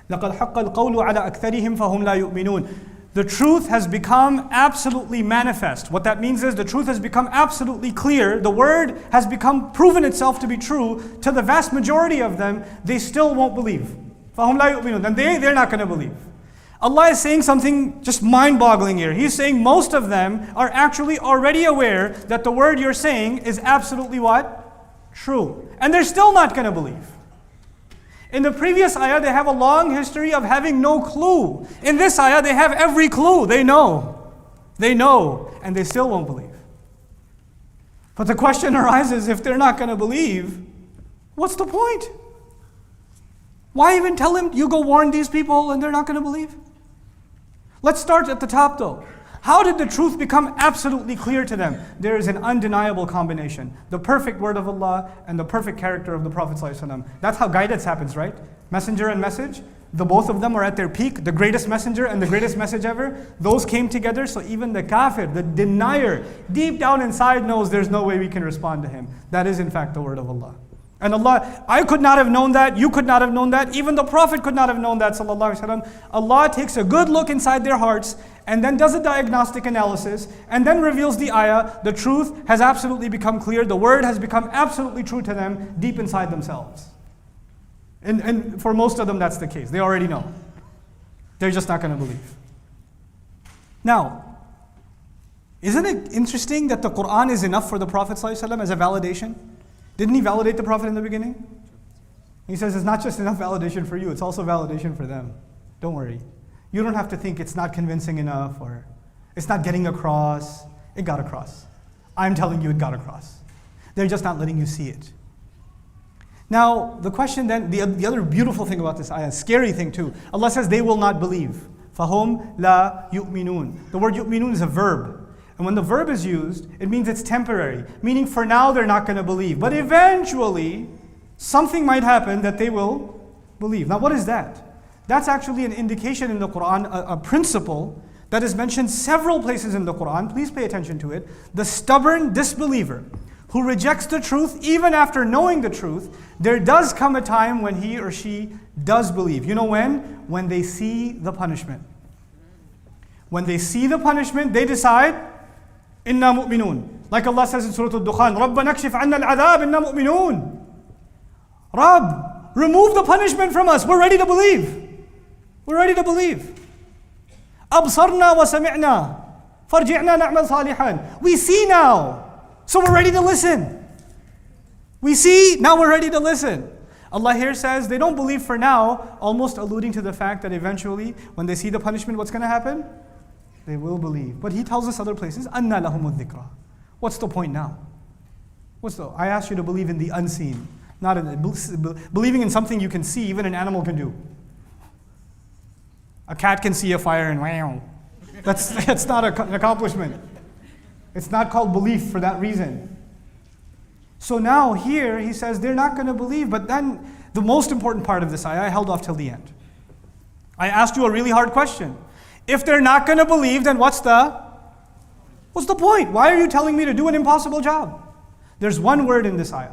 لَقَدْ حَقَّ الْقَوْلُ عَلَى أَكْثَرِهِمْ فَهُمْ لَا يُؤْمِنُونَ. The truth has become absolutely manifest. What that means is the truth has become absolutely clear. The word has become proven itself to be true. To the vast majority of them, they still won't believe. فَهُمْ لَا يُؤْمِنُونَ. And they're not going to believe. Allah is saying something just mind-boggling here. He's saying most of them are actually already aware that the word you're saying is absolutely what? True. And they're still not going to believe. In the previous ayah, they have a long history of having no clue. In this ayah, they have every clue. They know. They know. And they still won't believe. But the question arises, if they're not going to believe, what's the point? Why even tell him, you go warn these people and they're not going to believe? Let's start at the top though. How did the truth become absolutely clear to them? There is an undeniable combination. The perfect word of Allah and the perfect character of the Prophet ﷺ. That's how guidance happens, right? Messenger and message. The both of them are at their peak. The greatest messenger and the greatest message ever. Those came together, so even the kafir, the denier, deep down inside knows there's no way we can respond to him. That is in fact the word of Allah. And Allah, I could not have known that, you could not have known that, even the Prophet could not have known that, sallallahu alaihi wasallam. Allah takes a good look inside their hearts and then does a diagnostic analysis and then reveals the ayah. The truth has absolutely become clear, the word has become absolutely true to them deep inside themselves. And for most of them that's the case, they already know. They're just not going to believe. Now, isn't it interesting that the Qur'an is enough for the Prophet sallallahu alaihi wasallam as a validation? Didn't he validate the Prophet in the beginning? He says it's not just enough validation for you, it's also validation for them. Don't worry. You don't have to think it's not convincing enough or it's not getting across. It got across. I'm telling you it got across. They're just not letting you see it. Now, the question then, the other beautiful thing about this ayah, scary thing too, Allah says they will not believe. فَهُمْ لَا يُؤْمِنُونَ. The word yu'minun is a verb. And when the verb is used, it means it's temporary. Meaning for now they're not going to believe. But eventually, something might happen that they will believe. Now what is that? That's actually an indication in the Qur'an, a principle that is mentioned several places in the Qur'an. Please pay attention to it. The stubborn disbeliever who rejects the truth even after knowing the truth, there does come a time when he or she does believe. You know when? When they see the punishment. When they see the punishment, they decide, Inna mu'minun. Like Allah says in Surah Al-Dukhan, Rabbana kshif anna al-adhab, inna mu'minun. Rabb, remove the punishment from us. We're ready to believe. We're ready to believe. Absarna wa sami'na. Farji'na na'mal salihan. We see now, so we're ready to listen. We see, now we're ready to listen. Allah here says they don't believe for now, almost alluding to the fact that eventually, when they see the punishment, what's going to happen? They will believe. But He tells us other places, أَنَّا لَهُمُ الذِّكْرَى. What's the point now? I asked you to believe in the unseen, not in believing in something you can see, even an animal can do. A cat can see a fire and wow. That's not an accomplishment. It's not called belief for that reason. So now here He says they're not going to believe, but then the most important part of this ayah, I held off till the end. I asked you a really hard question. If they're not going to believe, then what's the point? Why are you telling me to do an impossible job? There's one word in this ayah,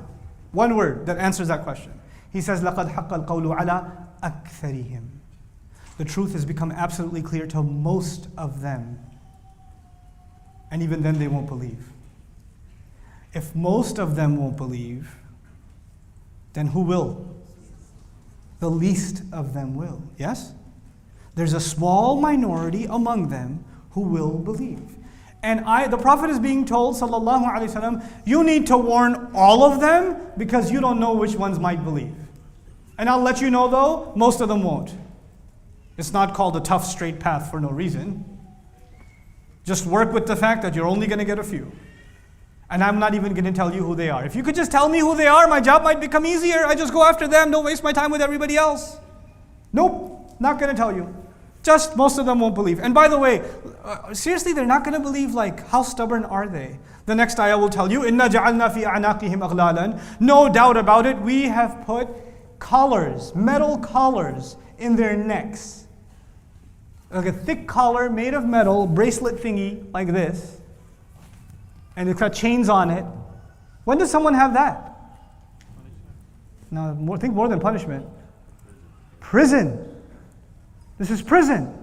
one word that answers that question. He says, لَقَدْ حَقَّ الْقَوْلُ عَلَى أَكْثَرِهِمْ. The truth has become absolutely clear to most of them. And even then they won't believe. If most of them won't believe, then who will? The least of them will, yes? There's a small minority among them who will believe. And the Prophet is being told, sallallahu alaihi wasallam, you need to warn all of them because you don't know which ones might believe. And I'll let you know though, most of them won't. It's not called a tough straight path for no reason. Just work with the fact that you're only going to get a few. And I'm not even going to tell you who they are. If you could just tell me who they are, my job might become easier. I just go after them, don't waste my time with everybody else. Nope, not going to tell you. Just most of them won't believe. And by the way, seriously, they're not going to believe. Like, how stubborn are they? The next ayah will tell you, إِنَّا جَعَلْنَا فِي أَعْنَاقِهِمْ أَغْلَالًا. No doubt about it, we have put collars, metal collars in their necks. Like a thick collar made of metal, bracelet thingy like this. And it's got chains on it. When does someone have that? No, think more than punishment. Prison. This is prison.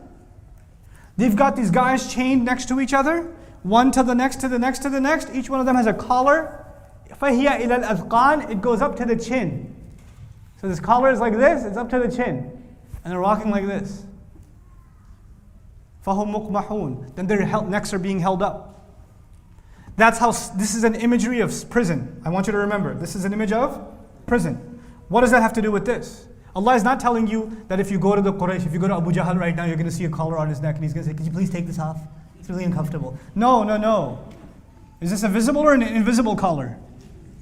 They've got these guys chained next to each other, one to the next, to the next, to the next. Each one of them has a collar. فَهِيَ إِلَى الْأَذْقَانِ, it goes up to the chin. So this collar is like this, it's up to the chin. And they're walking like this. فَهُمْ مُقْمَحُونَ. Then their necks are being held up. That's how, this is an imagery of prison. I want you to remember, this is an image of prison. What does that have to do with this? Allah is not telling you that if you go to the Quraysh, if you go to Abu Jahl right now, you're going to see a collar on his neck and he's going to say, could you please take this off? It's really uncomfortable. No, no, no. Is this a visible or an invisible collar?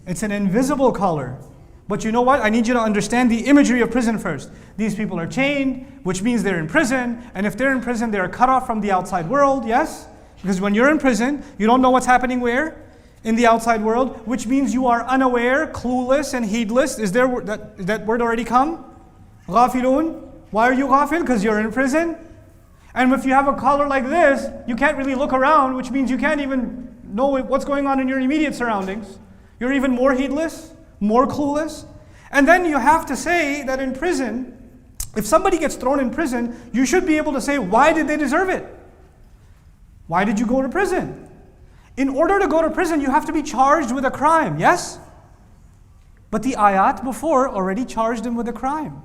It's an invisible collar. But you know what? I need you to understand the imagery of prison first. These people are chained, which means they're in prison. And if they're in prison, they are cut off from the outside world, yes? Because when you're in prison, you don't know what's happening where? In the outside world, which means you are unaware, clueless, and heedless. Is there that word already come? Ghafilun. Why are you ghafil? Because you're in prison. And if you have a collar like this, you can't really look around, which means you can't even know what's going on in your immediate surroundings. You're even more heedless, more clueless. And then you have to say that in prison, if somebody gets thrown in prison, you should be able to say, why did they deserve it? Why did you go to prison? In order to go to prison, you have to be charged with a crime, yes? But the ayat before already charged him with a crime.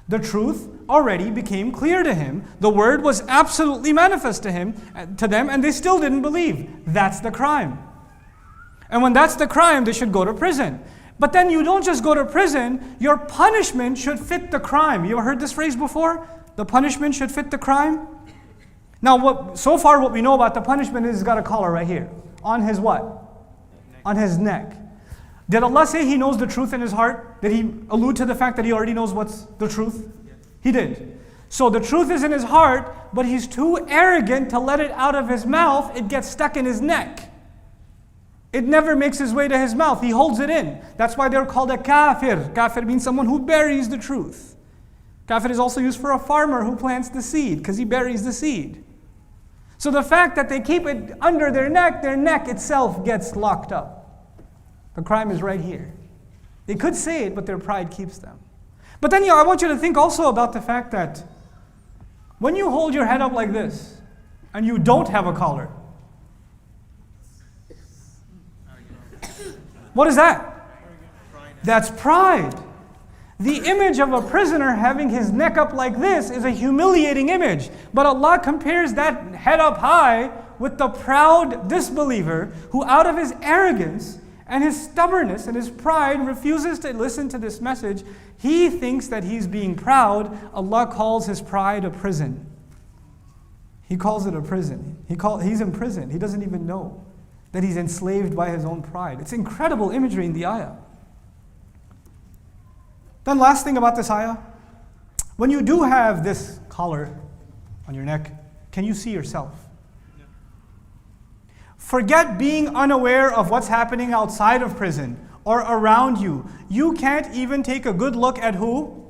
The truth already became clear to him. The word was absolutely manifest to them, and they still didn't believe. That's the crime. And when that's the crime, they should go to prison. But then you don't just go to prison, your punishment should fit the crime. You ever heard this phrase before? The punishment should fit the crime? Now, so far what we know about the punishment is he's got a collar right here. On his what? On his neck. Did Allah say He knows the truth in His heart? Did He allude to the fact that He already knows what's the truth? He did. So the truth is in his heart, but he's too arrogant to let it out of his mouth. It gets stuck in his neck. It never makes its way to his mouth. He holds it in. That's why they're called a kafir. Kafir means someone who buries the truth. Kafir is also used for a farmer who plants the seed, because he buries the seed. So the fact that they keep it under their neck itself gets locked up. The crime is right here. They could say it, but their pride keeps them. But then I want you to think also about the fact that when you hold your head up like this, and you don't have a collar, what is that? That's pride. The image of a prisoner having his neck up like this is a humiliating image. But Allah compares that head up high with the proud disbeliever who out of his arrogance and his stubbornness and his pride refuses to listen to this message. He thinks that he's being proud. Allah calls his pride a prison. He calls it a prison. He's in prison. He doesn't even know that he's enslaved by his own pride. It's incredible imagery in the ayah. Then last thing about this ayah, when you do have this collar on your neck, can you see yourself? No. Forget being unaware of what's happening outside of prison or around you. You can't even take a good look at who?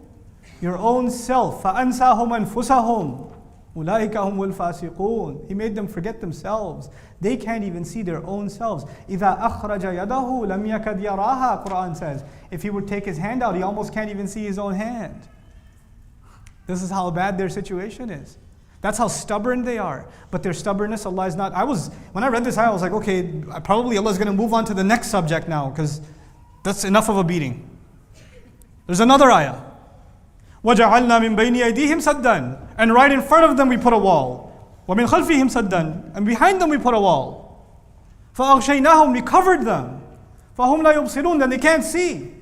Your own self. فَأَنْسَاهُمْ أَنفُسَهُمْ أُولَٰئِكَ هُمُ الْفَاسِقُونَ. He made them forget themselves. They can't even see their own selves. إِذَا أَخْرَجَ يَدَهُ لَمْ يَكَدْ يَرَاهَا, Quran says. If he would take his hand out, he almost can't even see his own hand. This is how bad their situation is. That's how stubborn they are. But their stubbornness, Allah is not. When I read this ayah, I was like, okay, probably Allah is going to move on to the next subject now, because that's enough of a beating. There's another ayah. وَجَعَلْنَا مِن بَيْنِ أَيْدِيهِمْ سَدًّا. And right in front of them we put a wall. وَمِنْ خَلْفِهِمْ سَدًّا. And behind them we put a wall. فَأَغْشَيْنَاهُمْ. We covered them. فَهُمْ لَا يُبْصِرُونَ. Then they can't see.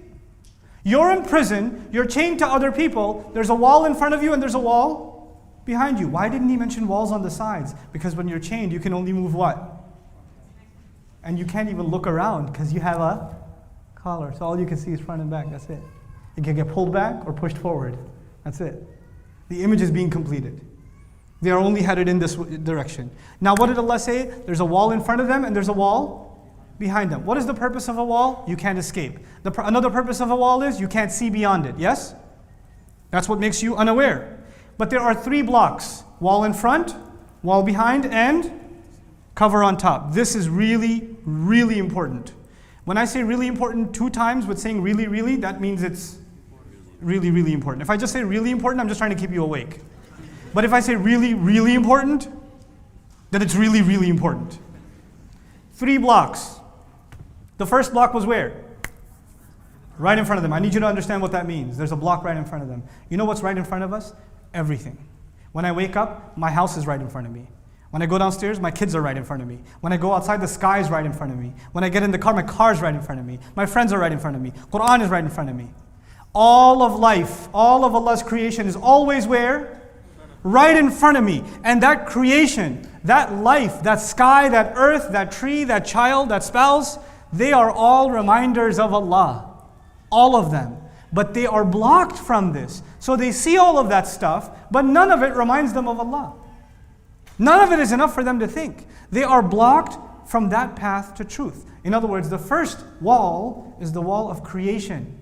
You're in prison, you're chained to other people, there's a wall in front of you and there's a wall behind you. Why didn't he mention walls on the sides? Because when you're chained, you can only move what? And you can't even look around because you have a collar. So all you can see is front and back, that's it. You can get pulled back or pushed forward. That's it. The image is being completed. They are only headed in this direction. Now what did Allah say? There's a wall in front of them and there's a wall behind them. What is the purpose of a wall? You can't escape. Another purpose of a wall is you can't see beyond it. Yes? That's what makes you unaware. But there are 3 blocks. Wall in front, wall behind, and cover on top. This is really, really important. When I say really important 2 times with saying really, really, that means it's really, really important. If I just say really important, I'm just trying to keep you awake. But if I say really, really important, then it's really, really important. 3 blocks. The first block was where? Right in front of them. I need you to understand what that means. There's a block right in front of them. You know what's right in front of us? Everything. When I wake up, my house is right in front of me. When I go downstairs, my kids are right in front of me. When I go outside, the sky is right in front of me. When I get in the car, my car is right in front of me. My friends are right in front of me. Quran is right in front of me. All of life, all of Allah's creation is always where? Right in front of me. And that creation, that life, that sky, that earth, that tree, that child, that spouse, they are all reminders of Allah. All of them. But they are blocked from this. So they see all of that stuff, but none of it reminds them of Allah. None of it is enough for them to think. They are blocked from that path to truth. In other words, the first wall is the wall of creation.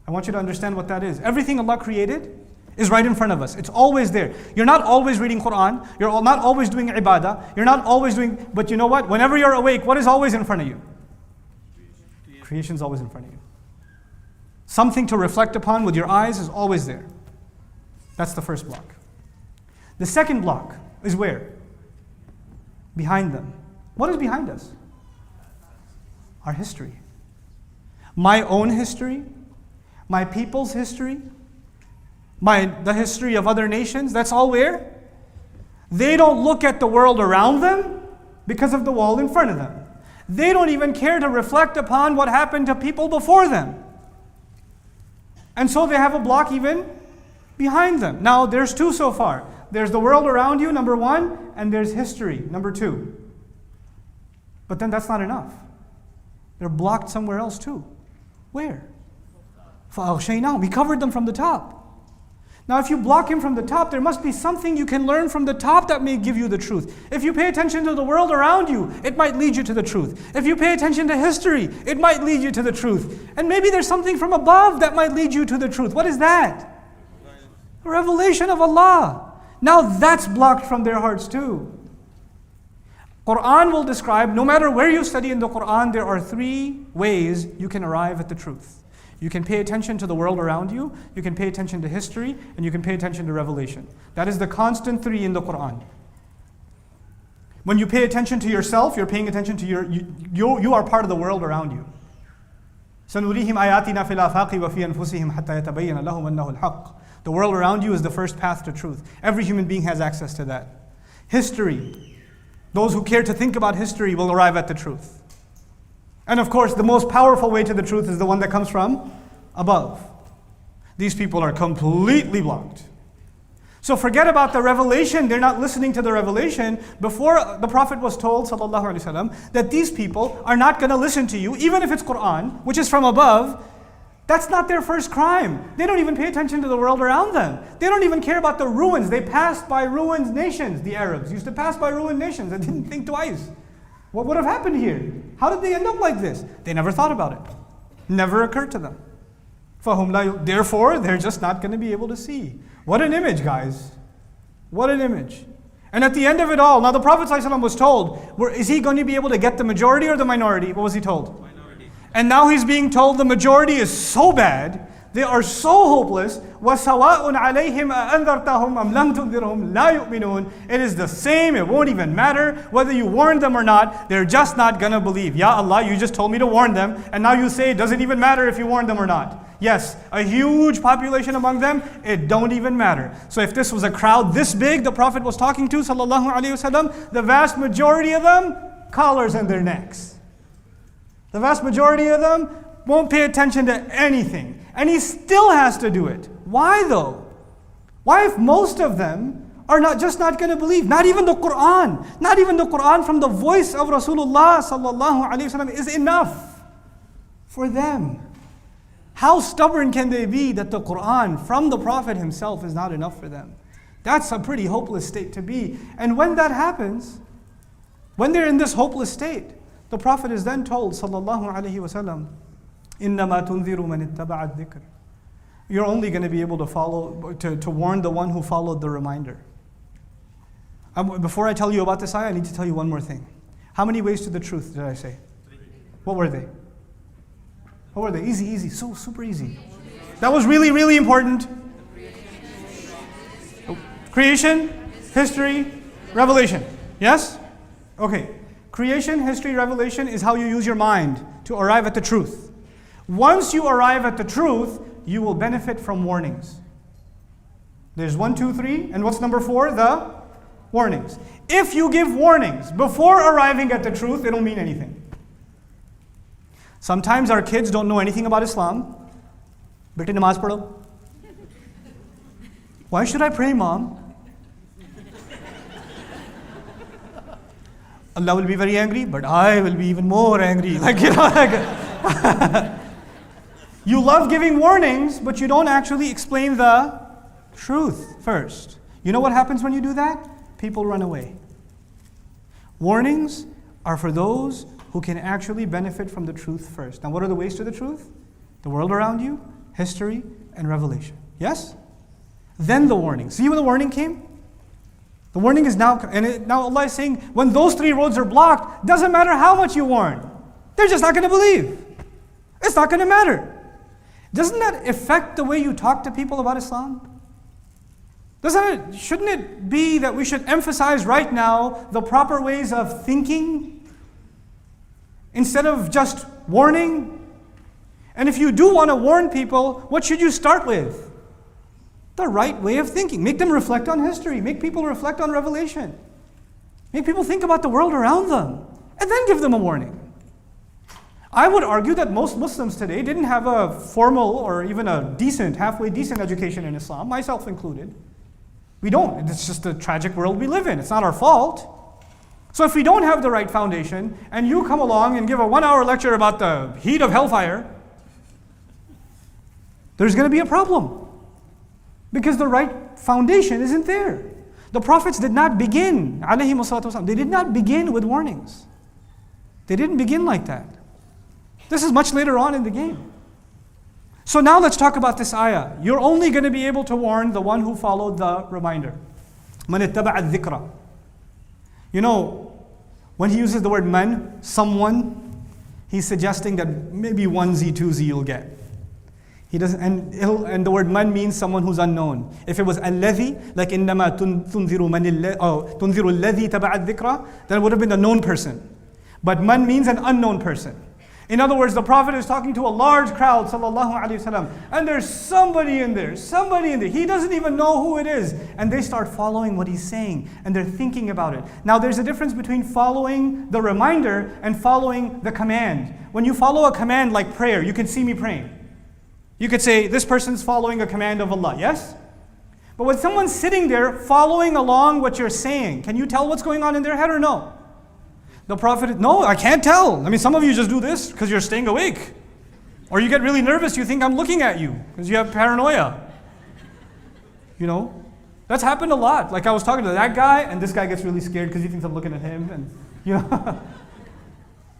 I want you to understand what that is. Everything Allah created is right in front of us. It's always there. You're not always reading Quran. You're not always doing ibadah. You're not always doing... But you know what? Whenever you're awake, what is always in front of you? Creation's always in front of you. Something to reflect upon with your eyes is always there. That's the first block. The second block is where? Behind them. What is behind us? Our history. My own history, my people's history, the history of other nations, that's all where? They don't look at the world around them because of the wall in front of them. They don't even care to reflect upon what happened to people before them. And so they have a block even behind them. Now there's 2 so far. There's the world around you, number 1, and there's history, number 2. But then that's not enough. They're blocked somewhere else too. Where? فَأَغْشَيْنَاهُمْ. We covered them from the top. Now if you block him from the top, there must be something you can learn from the top that may give you the truth. If you pay attention to the world around you, it might lead you to the truth. If you pay attention to history, it might lead you to the truth. And maybe there's something from above that might lead you to the truth. What is that? A revelation of Allah. Now that's blocked from their hearts too. Quran will describe, no matter where you study in the Quran, there are 3 ways you can arrive at the truth. You can pay attention to the world around you, you can pay attention to history, and you can pay attention to revelation. That is the constant 3 in the Quran. When you pay attention to yourself, you're paying attention to you are part of the world around you. سَنُرِيهِمْ آيَاتِنَا فِي الْآفَاقِ وَفِي أَنفُسِهِمْ حَتَّى يَتَبَيَّنَ لَهُمْ أَنَّهُ الْحَقُّ. The world around you is the first path to truth. Every human being has access to that. History. Those who care to think about history will arrive at the truth. And of course, the most powerful way to the truth is the one that comes from above. These people are completely blocked. So forget about the revelation. They're not listening to the revelation. Before the Prophet was told, sallallahu alaihi wasallam, that these people are not going to listen to you, even if it's Quran, which is from above. That's not their first crime. They don't even pay attention to the world around them. They don't even care about the ruins. They passed by ruined nations. The Arabs used to pass by ruined nations and didn't think twice. What would have happened here? How did they end up like this? They never thought about it. Never occurred to them. Therefore, they're just not going to be able to see. What an image, guys. What an image. And at the end of it all, now the Prophet ﷺ was told, is he going to be able to get the majority or the minority? What was he told? Minority. And now he's being told the majority is so bad, they are so hopeless. وَسَوَاءٌ عَلَيْهِمْ أَأَنذَرْتَهُمْ أَمْ لَمْ تُنذِرْهُمْ لَا يُؤْمِنُونَ. It is the same, it won't even matter whether you warn them or not, they're just not going to believe. Ya Allah, you just told me to warn them, and now you say it doesn't even matter if you warn them or not. Yes, a huge population among them, it don't even matter. So if this was a crowd this big the Prophet was talking to, sallallahu alaihi wasallam, the vast majority of them, collars in their necks. The vast majority of them won't pay attention to anything. And he still has to do it. Why though? Why if most of them are not going to believe? Not even the Quran. Not even the Quran from the voice of Rasulullah sallallahu alaihi wasallam is enough for them. How stubborn can they be that the Quran from the Prophet himself is not enough for them? That's a pretty hopeless state to be. And when that happens, when they're in this hopeless state, the Prophet is then told, sallallahu alaihi wasallam, إِنَّمَا تُنذِرُ مَنِ اتَّبَعَ الذِّكْرِ. You're only going to be able to warn the one who followed the reminder. Before I tell you about this ayah, I need to tell you one more thing. How many ways to the truth did I say? 3. What were they? What were they? Easy, super easy. That was really, really important. Creation, history, revelation. Yes? Okay. Creation, history, revelation is how you use your mind to arrive at the truth. Once you arrive at the truth, you will benefit from warnings. There's 1, 2, 3, and what's number 4? The warnings. If you give warnings before arriving at the truth, it'll mean anything. Sometimes our kids don't know anything about Islam. Beti namaz padho. Why should I pray, Mom? Allah will be very angry, but I will be even more angry. You love giving warnings, but you don't actually explain the truth first. You know what happens when you do that? People run away. Warnings are for those who can actually benefit from the truth first. Now, what are the ways to the truth? The world around you, history, and revelation. Yes? Then the warning. See when the warning came? The warning is now, now Allah is saying, when those 3 roads are blocked, doesn't matter how much you warn. They're just not going to believe. It's not going to matter. Doesn't that affect the way you talk to people about Islam? Shouldn't it be that we should emphasize right now the proper ways of thinking instead of just warning? And if you do want to warn people, what should you start with? The right way of thinking. Make them reflect on history. Make people reflect on revelation. Make people think about the world around them. And then give them a warning. I would argue that most Muslims today didn't have a formal or even a decent, halfway decent education in Islam, myself included. We don't. It's just the tragic world we live in. It's not our fault. So if we don't have the right foundation, and you come along and give a 1-hour lecture about the heat of hellfire, there's going to be a problem. Because the right foundation isn't there. The prophets did not begin, alayhi salatu wasalam, they did not begin with warnings. They didn't begin like that. This is much later on in the game. So now let's talk about this ayah. You're only going to be able to warn the one who followed the reminder. Man ittaba'a dhikra. You know, when he uses the word man, someone, he's suggesting that maybe 1Z, 2Z you'll get. He doesn't, and the word man means someone who's unknown. If it was alladhi, like innama tunziru alladhi taba'a dhikra, then it would have been a known person. But man means an unknown person. In other words, the Prophet is talking to a large crowd, sallallahu alaihi wasallam, and there's somebody in there. He doesn't even know who it is. And they start following what he's saying, and they're thinking about it. Now there's a difference between following the reminder and following the command. When you follow a command like prayer, you can see me praying. You could say, this person's following a command of Allah, yes? But when someone's sitting there following along what you're saying, can you tell what's going on in their head or no? The Prophet, no, I can't tell. I mean, some of you just do this because you're staying awake. Or you get really nervous, you think I'm looking at you because you have paranoia. You know? That's happened a lot. Like I was talking to that guy and this guy gets really scared because he thinks I'm looking at him. And you know,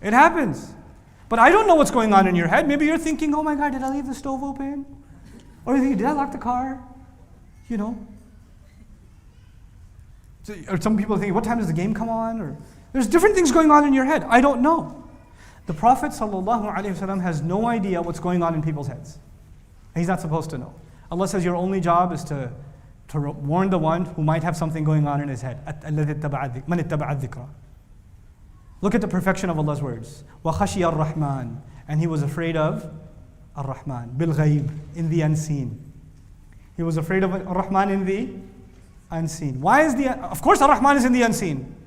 it happens. But I don't know what's going on in your head. Maybe you're thinking, oh my God, did I leave the stove open? Or you're thinking, did I lock the car? You know? Or some people are thinking, what time does the game come on? Or there's different things going on in your head. I don't know. The Prophet ﷺ has no idea what's going on in people's heads. He's not supposed to know. Allah says your only job is to warn the one who might have something going on in his head. Look at the perfection of Allah's words. وَخَشِيَ الرَّحْمَنِ. And he was afraid of Ar-Rahman, bil-ghayb, in the unseen. He was afraid of Ar-Rahman in the unseen. Why is of course Ar-Rahman is in the unseen.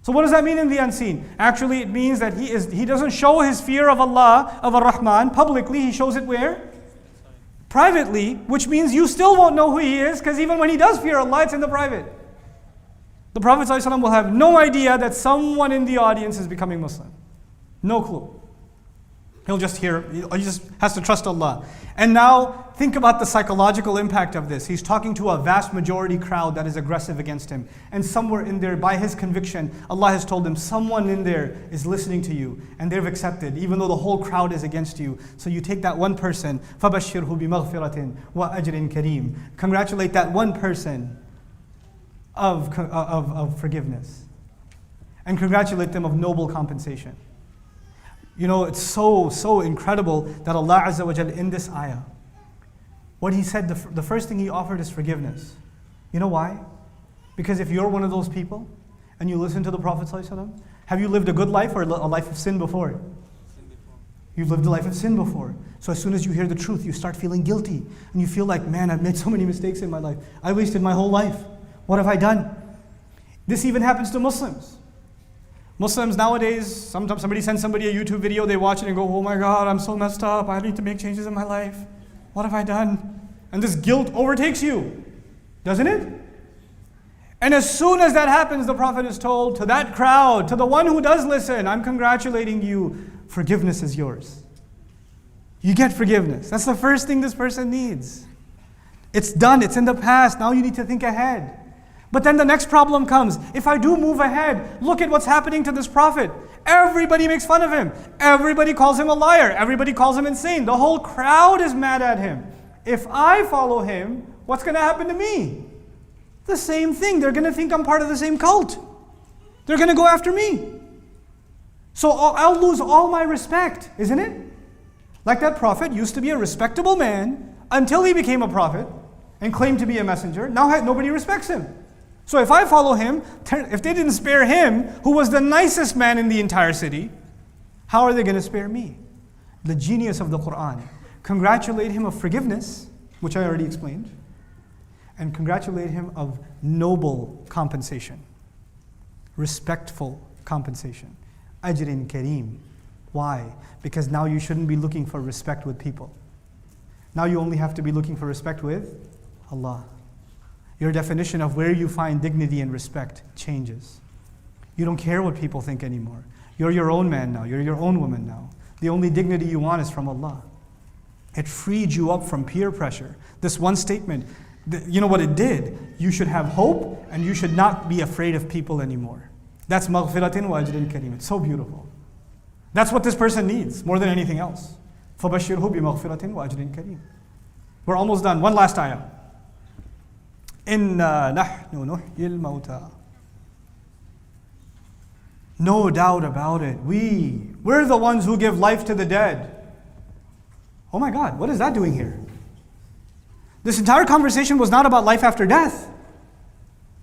So what does that mean in the unseen? Actually it means that he doesn't show his fear of Allah, of Ar-Rahman, publicly. He shows it where? Privately, which means you still won't know who he is, because even when he does fear Allah, it's in the private. The Prophet ﷺ will have no idea that someone in the audience is becoming Muslim. No clue. He just has to trust Allah. And now, think about the psychological impact of this. He's talking to a vast majority crowd that is aggressive against him. And somewhere in there, by his conviction, Allah has told him, someone in there is listening to you. And they've accepted, even though the whole crowd is against you. So you take that one person, فَبَشِّرْهُ بِمَغْفِرَةٍ وَأَجْرٍ كَرِيمٍ. Congratulate that one person of forgiveness. And congratulate them of noble compensation. You know, it's so incredible that Allah Azza wa Jal in this ayah, what He said, the first thing He offered is forgiveness. You know why? Because if you're one of those people and you listen to the Prophet ﷺ, have you lived a good life or a life of sin before? You've lived a life of sin before. So as soon as you hear the truth, you start feeling guilty. And you feel like, man, I've made so many mistakes in my life. I wasted my whole life. What have I done? This even happens to Muslims. Muslims nowadays, sometimes somebody sends somebody a YouTube video, they watch it and go, oh my God, I'm so messed up. I need to make changes in my life. What have I done? And this guilt overtakes you, doesn't it? And as soon as that happens, the Prophet is told to that crowd, to the one who does listen, I'm congratulating you. Forgiveness is yours. You get forgiveness. That's the first thing this person needs. It's done. It's in the past. Now you need to think ahead. But then the next problem comes. If I do move ahead, look at what's happening to this Prophet. Everybody makes fun of him. Everybody calls him a liar. Everybody calls him insane. The whole crowd is mad at him. If I follow him, what's going to happen to me? The same thing. They're going to think I'm part of the same cult. They're going to go after me. So I'll lose all my respect, isn't it? Like that prophet used to be a respectable man until he became a prophet and claimed to be a messenger. Now nobody respects him. So if I follow him, if they didn't spare him, who was the nicest man in the entire city, how are they going to spare me? The genius of the Qur'an. Congratulate him of forgiveness, which I already explained, and congratulate him of noble compensation, respectful compensation. Ajrin kareem. Why? Because now you shouldn't be looking for respect with people. Now you only have to be looking for respect with Allah. Your definition of where you find dignity and respect changes. You don't care what people think anymore. You're your own man now. You're your own woman now. The only dignity you want is from Allah. It freed you up from peer pressure. This one statement, you know what it did? You should have hope and you should not be afraid of people anymore. That's maghfiratin wa ajrin kareem. It's so beautiful. That's what this person needs more than anything else. فَبَشِّرْهُ بِمَغْفِرَةٍ وَأَجْرٍ كَرِيمٍ. We're almost done. One last ayah. إِنَّا نَحْنُ نُحْيِي الْمَوْتَى. No doubt about it. We're the ones who give life to the dead. Oh my God, what is that doing here? This entire conversation was not about life after death.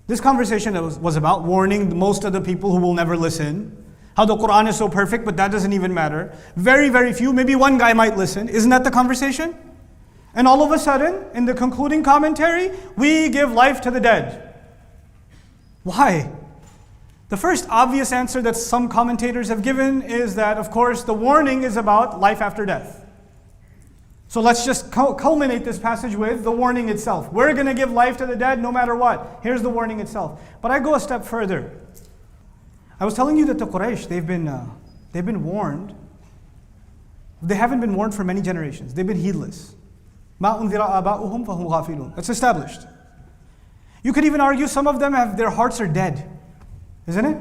This conversation was about warning most of the people who will never listen. How the Qur'an is so perfect, but that doesn't even matter. Very, very few, maybe one guy might listen. Isn't that the conversation? And all of a sudden, in the concluding commentary, we give life to the dead. Why? The first obvious answer that some commentators have given is that, of course, the warning is about life after death. So let's just culminate this passage with the warning itself. We're going to give life to the dead no matter what. Here's the warning itself. But I go a step further. I was telling you that the Quraysh, they've been warned. They haven't been warned for many generations. They've been heedless. مَا أُنذِرَ آبَاؤُهُمْ فَهُمْ غَافِلُونَ. That's established. You could even argue some of them their hearts are dead. Isn't it?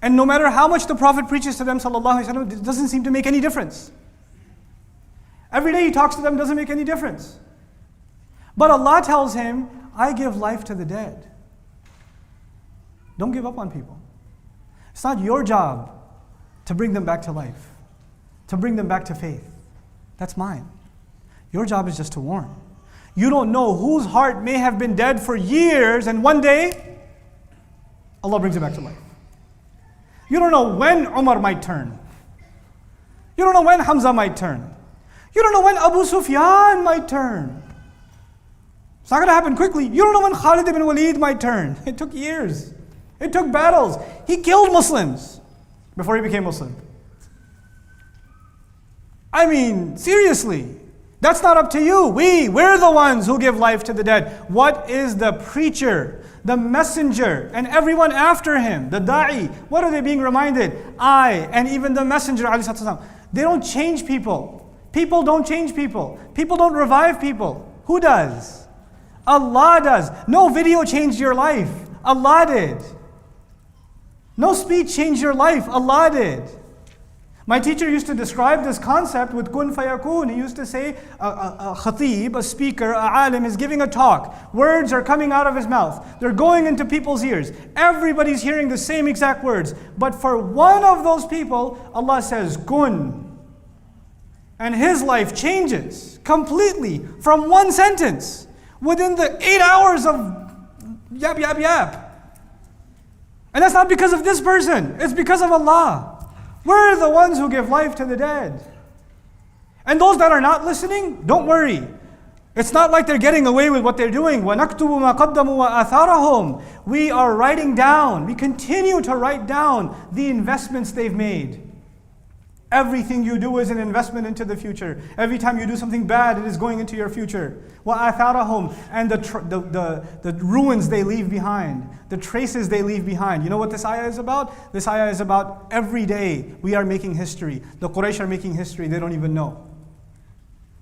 And no matter how much the Prophet preaches to them, sallallahu alaihi wasallam, it doesn't seem to make any difference. Every day he talks to them, doesn't make any difference. But Allah tells him, I give life to the dead. Don't give up on people. It's not your job to bring them back to life, to bring them back to faith. That's mine. Your job is just to warn. You don't know whose heart may have been dead for years and one day, Allah brings it back to life. You don't know when Umar might turn. You don't know when Hamza might turn. You don't know when Abu Sufyan might turn. It's not going to happen quickly. You don't know when Khalid ibn Walid might turn. It took years. It took battles. He killed Muslims before he became Muslim. I mean, seriously. That's not up to you. We're the ones who give life to the dead. What is the preacher, the messenger, and everyone after him, the da'i, what are they being reminded? I, and even the messenger, ﷺ, they don't change people. People don't change people. People don't revive people. Who does? Allah does. No video changed your life. Allah did. No speech changed your life. Allah did. My teacher used to describe this concept with kun fayakun. He used to say a khatib, a speaker, a alim is giving a talk. Words are coming out of his mouth. They're going into people's ears. Everybody's hearing the same exact words. But for one of those people, Allah says kun. And his life changes completely from one sentence. within the 8 hours of yap, yap, yap. And that's not because of this person, it's because of Allah. We're the ones who give life to the dead. And those that are not listening, don't worry. It's not like they're getting away with what they're doing. وَنَكْتُبُ مَا قَدَّمُوا وَآثَارَهُم. We are writing down, we continue to write down the investments they've made. Everything you do is an investment into the future. Every time you do something bad, it is going into your future. وَآثَارَهُم. And the ruins they leave behind, the traces they leave behind. You know what this ayah is about? This ayah is about every day we are making history. The Quraysh are making history, they don't even know.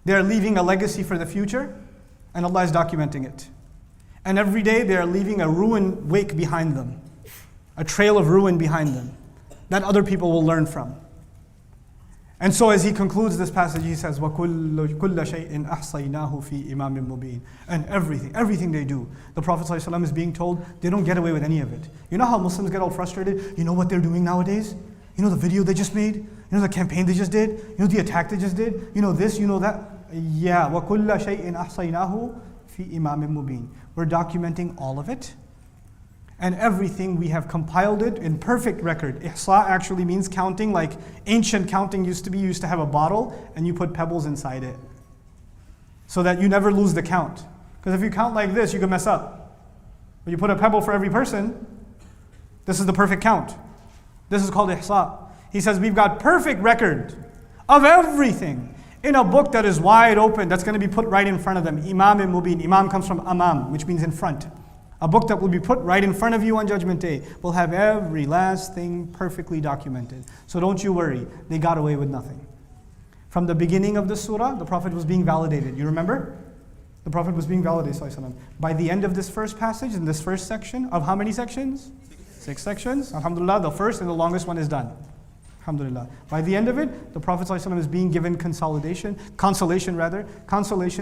They are leaving a legacy for the future, and Allah is documenting it. And every day they are leaving a ruin wake behind them, a trail of ruin behind them, that other people will learn from. And so as he concludes this passage, he says, وَكُلَّ شَيْءٍ أَحْصَيْنَاهُ فِي إِمَامٍ مُبِينٍ. And everything they do, the Prophet ﷺ is being told, they don't get away with any of it. You know how Muslims get all frustrated? You know what they're doing nowadays? You know the video they just made? You know the campaign they just did? You know the attack they just did? You know this, you know that? Yeah, وَكُلَّ شَيْءٍ أَحْصَيْنَاهُ فِي إِمَامٍ مُبِينٍ. We're documenting all of it. And everything we have compiled it in perfect record. Ihsa actually means counting, like ancient counting used to be. You used to have a bottle and you put pebbles inside it, so that you never lose the count. Because if you count like this, you can mess up. But you put a pebble for every person, this is the perfect count. This is called ihsa. He says we've got perfect record of everything in a book that is wide open, that's going to be put right in front of them. Imam Mubin. Imam comes from amam, which means in front. A book that will be put right in front of you on Judgment Day will have every last thing perfectly documented. So don't you worry, they got away with nothing. From the beginning of the surah, the Prophet was being validated. You remember? The Prophet was being validated. By the end of this first passage, in this first section, of how many sections? 6 sections. Alhamdulillah, the first and the longest one is done. Alhamdulillah. By the end of it, the Prophet ﷺ is being given consolation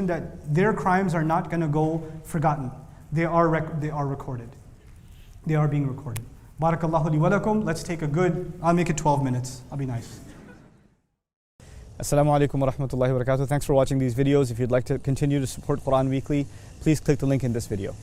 that their crimes are not going to go forgotten. They are recorded. They are being recorded. Barakallahu li wa lakum. Let's take I'll make it 12 minutes. I'll be nice. Assalamu alaikum wa rahmatullahi wa barakatuh. Thanks for watching these videos. If you'd like to continue to support Quran Weekly, please click the link in this video.